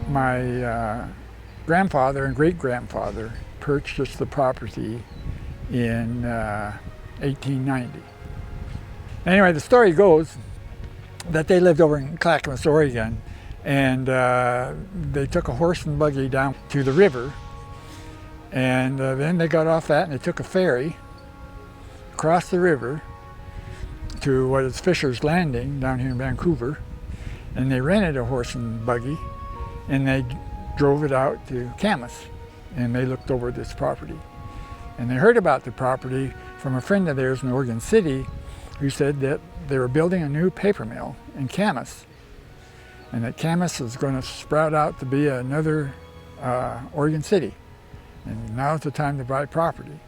My grandfather and great-grandfather purchased the property in 1890. Anyway, the story goes that they lived over in Camas, Oregon, and they took a horse and buggy down to the river, and then they got off that and they took a ferry across the river to what is Fisher's Landing down here in Vancouver, and they rented a horse and buggy and they drove it out to Camas, and they looked over this property. And they heard about the property from a friend of theirs in Oregon City who said that they were building a new paper mill in Camas, and that Camas is going to sprout out to be another Oregon City, and now's the time to buy property.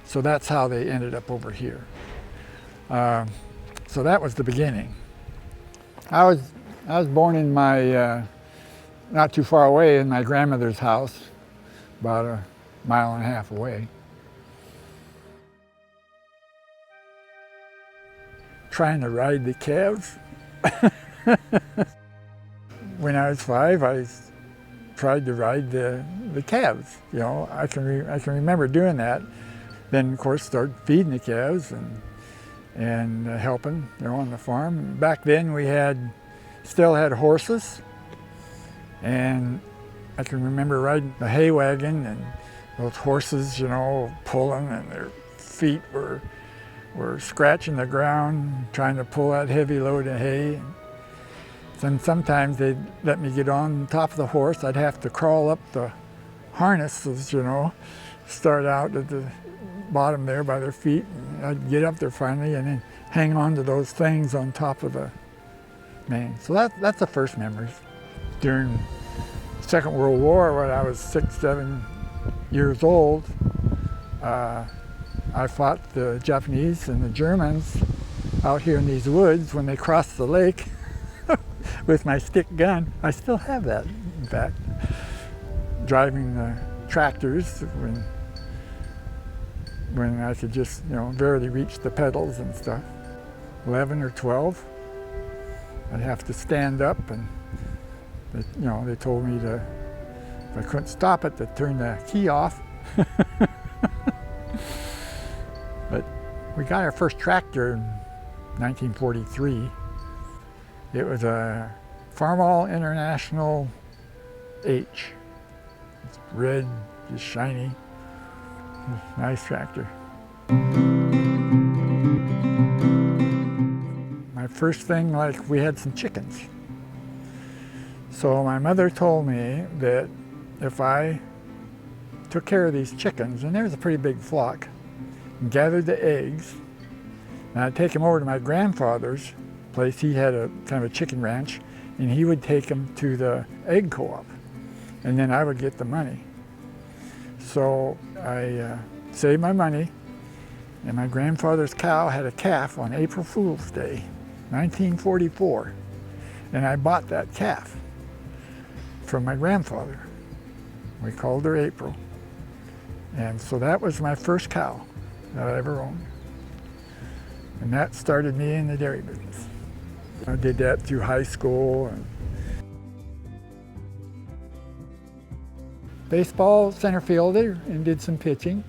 So that's how they ended up over here. So that was the beginning. I was born in my not too far away in my grandmother's house, about a mile and a half away. Trying to ride the calves. When I was 5, I tried to ride the calves. You know, I can remember doing that. Then, of course, started feeding the calves and helping, you know, on the farm. Back then, we still had horses, and I can remember riding the hay wagon, and those horses, you know, pulling, and their feet were scratching the ground, trying to pull that heavy load of hay. And sometimes they'd let me get on top of the horse. I'd have to crawl up the harnesses, you know, start out at the bottom there by their feet, and I'd get up there finally and then hang on to those things on top of the mane. So that's the first memories. During the Second World War, when I was 6, 7 years old, I fought the Japanese and the Germans out here in these woods when they crossed the lake with my stick gun. I still have that, in fact, driving the tractors when I could just, you know, barely reach the pedals and stuff. 11 or 12, I'd have to stand up, and they told me to, if I couldn't stop it, to turn the key off. But we got our first tractor in 1943. It was a Farmall International H. It's red, just shiny. Nice tractor. My first thing, we had some chickens. So my mother told me that if I took care of these chickens, and there was a pretty big flock, and gathered the eggs, and I'd take them over to my grandfather's place. He had a kind of a chicken ranch, and he would take them to the egg co-op, and then I would get the money. So I saved my money, and my grandfather's cow had a calf on April Fool's Day, 1944, and I bought that calf from my grandfather. We called her April, and so that was my first cow that I ever owned, and that started me in the dairy business. I did that through high school. And baseball, center fielder, and did some pitching.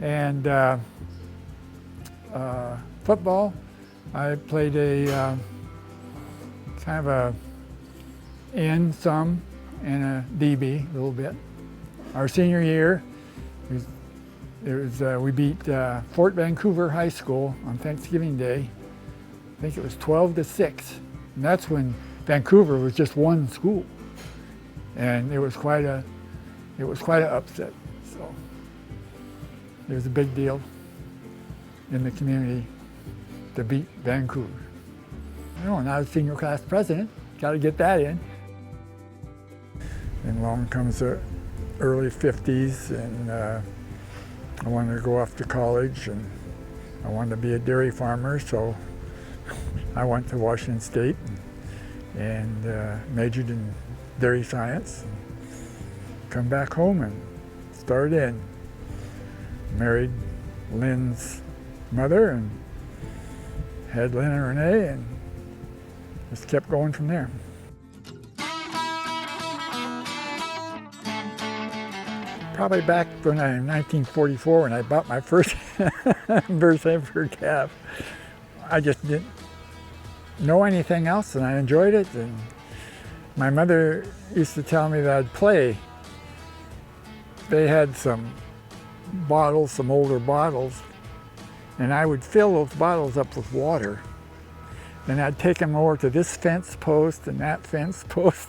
And football, I played a kind of a end some and a DB a little bit. Our senior year, we beat Fort Vancouver High School on Thanksgiving Day. I think it was 12-6, and that's when Vancouver was just one school, and it was quite an upset. So it was a big deal in the community to beat Vancouver. And I was senior class president. Got to get that in. And along comes the early 50s, and I wanted to go off to college, and I wanted to be a dairy farmer, so I went to Washington State and majored in dairy science. Come back home and started in. Married Lynn's mother and had Lynn and Renee, and just kept going from there. Probably back when in 1944 when I bought my first ever calf. I just didn't know anything else and I enjoyed it. And my mother used to tell me that I'd play. They had some bottles, some older bottles, and I would fill those bottles up with water. And I'd take them over to this fence post and that fence post,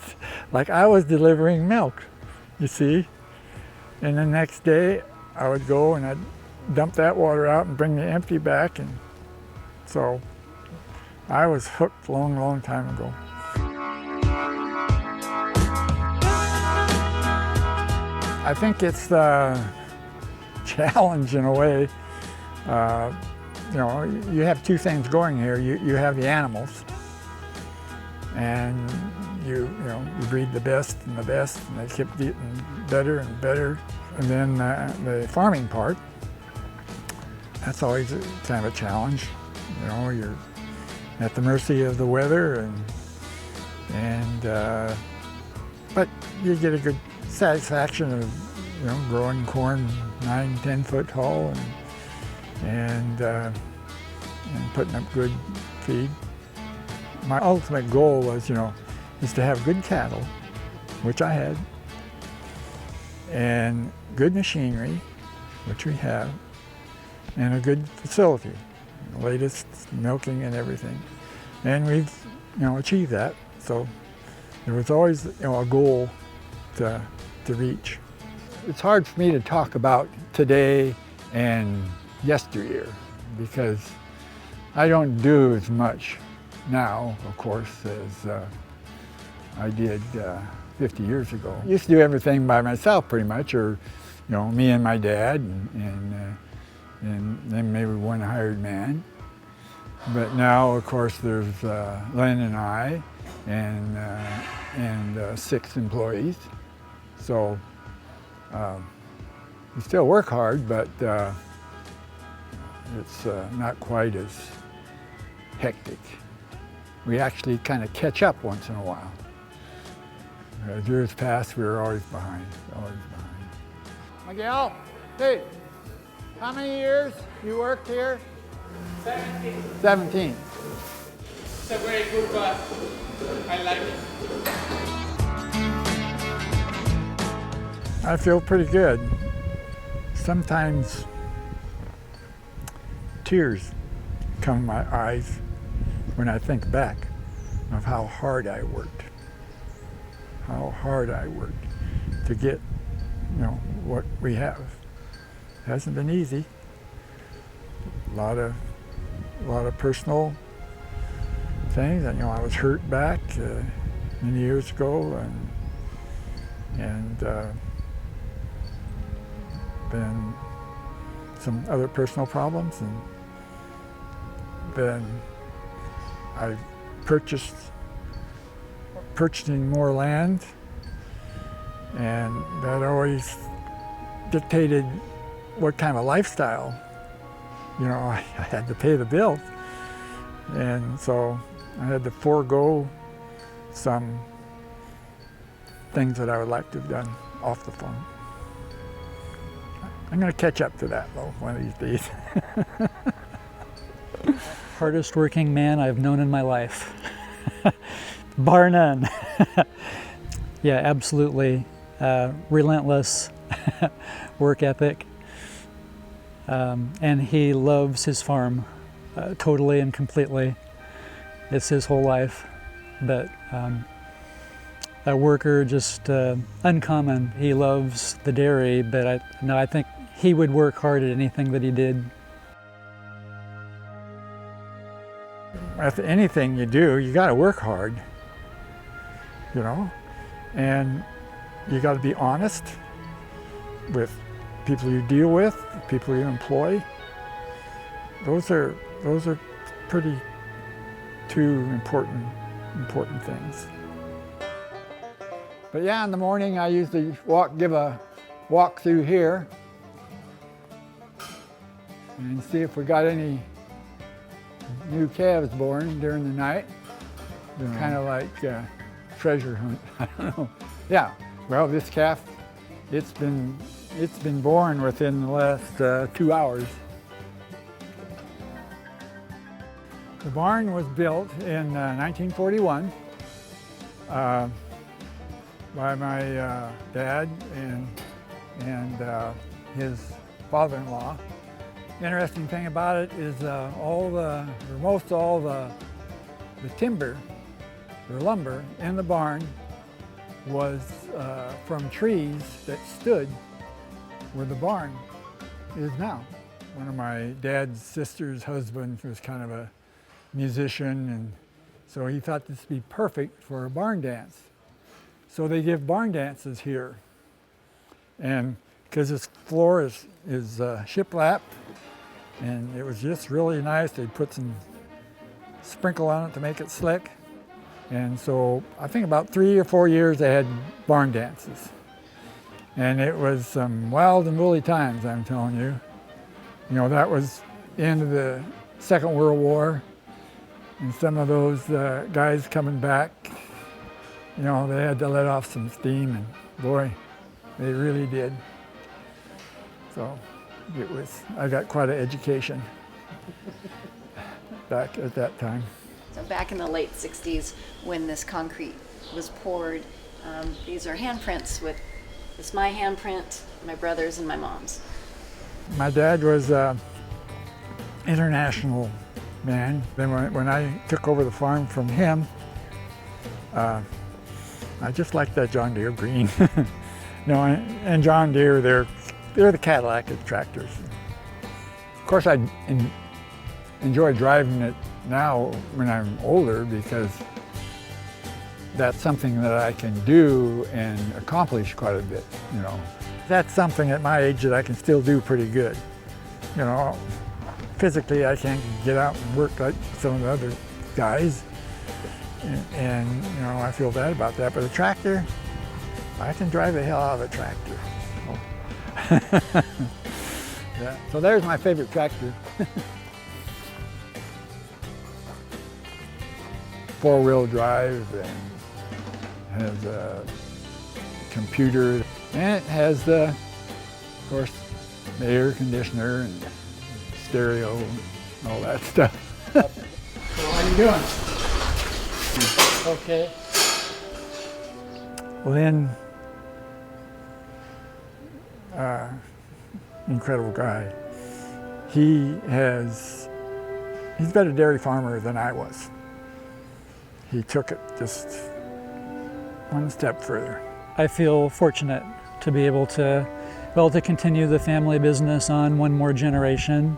like I was delivering milk, you see? And the next day, I would go and I'd dump that water out and bring the empty back. And so I was hooked long, long time ago. I think it's a challenge in a way. You know, you have two things going here. You have the animals, and you breed the best, and they keep getting better and better. And then the farming part, that's always kind of a challenge. You know, you're at the mercy of the weather, but you get a good satisfaction of, you know, growing corn 9-10 foot tall and putting up good feed. My ultimate goal was, is to have good cattle, which I had, and good machinery, which we have, and a good facility, the latest milking and everything. And we've, achieved that. So there was always, a goal to reach. It's hard for me to talk about today and yesteryear because I don't do as much now, of course, as I did 50 years ago. I used to do everything by myself pretty much, or me and my dad and then maybe one hired man. But now, of course, there's Len and I and 6 employees. So we still work hard, but it's not quite as hectic. We actually kind of catch up once in a while. As years past, we were always behind, Miguel, hey, how many years you worked here? 17. 17. It's a very good car. I like it. I feel pretty good. Sometimes tears come in my eyes when I think back of how hard I worked. How hard I worked to get, what we have. It hasn't been easy. A lot of personal things. I was hurt back many years ago, and then some other personal problems, and then I purchasing more land, and that always dictated what kind of lifestyle. I had to pay the bills, and so I had to forego some things that I would like to have done off the farm. I'm going to catch up to that, though, one of these days. Hardest working man I've known in my life, bar none. Yeah, absolutely relentless work ethic. And he loves his farm totally and completely. It's his whole life. But a worker, just uncommon. He loves the dairy, but I think he would work hard at anything that he did. With anything you do, you got to work hard, and you got to be honest with people you deal with, people you employ. Those are pretty two important things. But yeah, in the morning I usually give a walk through here and see if we got any new calves born during the night. Kind of like treasure hunt. I don't know. Yeah. Well, this calf It's been born within the last 2 hours. The barn was built in 1941 by my dad and his father-in-law. Interesting thing about it is most all the timber or lumber in the barn was from trees that stood where the barn is now. One of my dad's sister's husband was kind of a musician, and so he thought this would be perfect for a barn dance. So they give barn dances here. And because this floor is shiplap, and it was just really nice, they put some sprinkle on it to make it slick. And so I think about 3 or 4 years they had barn dances. And it was some wild and woolly times, I'm telling you. You know, that was the end of the Second World War. And some of those guys coming back, you know, they had to let off some steam, and boy, they really did. So I got quite an education back at that time. So back in the late 60s when this concrete was poured, these are handprints it's my handprint, my brother's, and my mom's. My dad was an international man. Then when I took over the farm from him, I just liked that John Deere green. You know, and John Deere, they're the Cadillac of tractors. Of course, I enjoy driving it now when I'm older, because that's something that I can do and accomplish quite a bit, you know. That's something at my age that I can still do pretty good. You know, physically I can't get out and work like some of the other guys, and you know, I feel bad about that. But a tractor, I can drive the hell out of a tractor. So, yeah. So there's my favorite tractor. 4-wheel drive, and has a computer, and it has of course, the air conditioner and stereo and all that stuff. So how you doing? Okay. Lynn, incredible guy. He's been a dairy farmer than I was. He took it just one step further. I feel fortunate to be able to continue the family business on one more generation,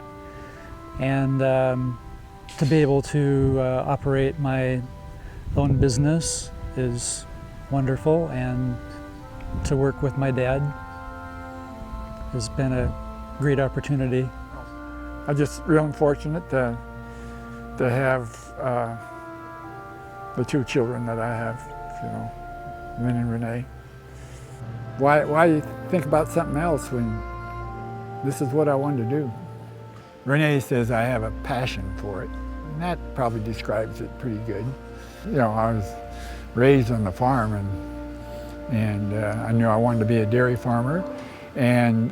and to be able to operate my own business is wonderful, and to work with my dad has been a great opportunity. I'm just real fortunate to have the 2 children that I have, you know, Lynn and Renee. Why do you think about something else when this is what I wanted to do? Renee says I have a passion for it, and that probably describes it pretty good. You know, I was raised on the farm, and I knew I wanted to be a dairy farmer, and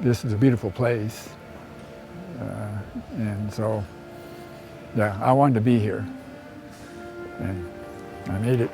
this is a beautiful place, and so, yeah, I wanted to be here, and I made it.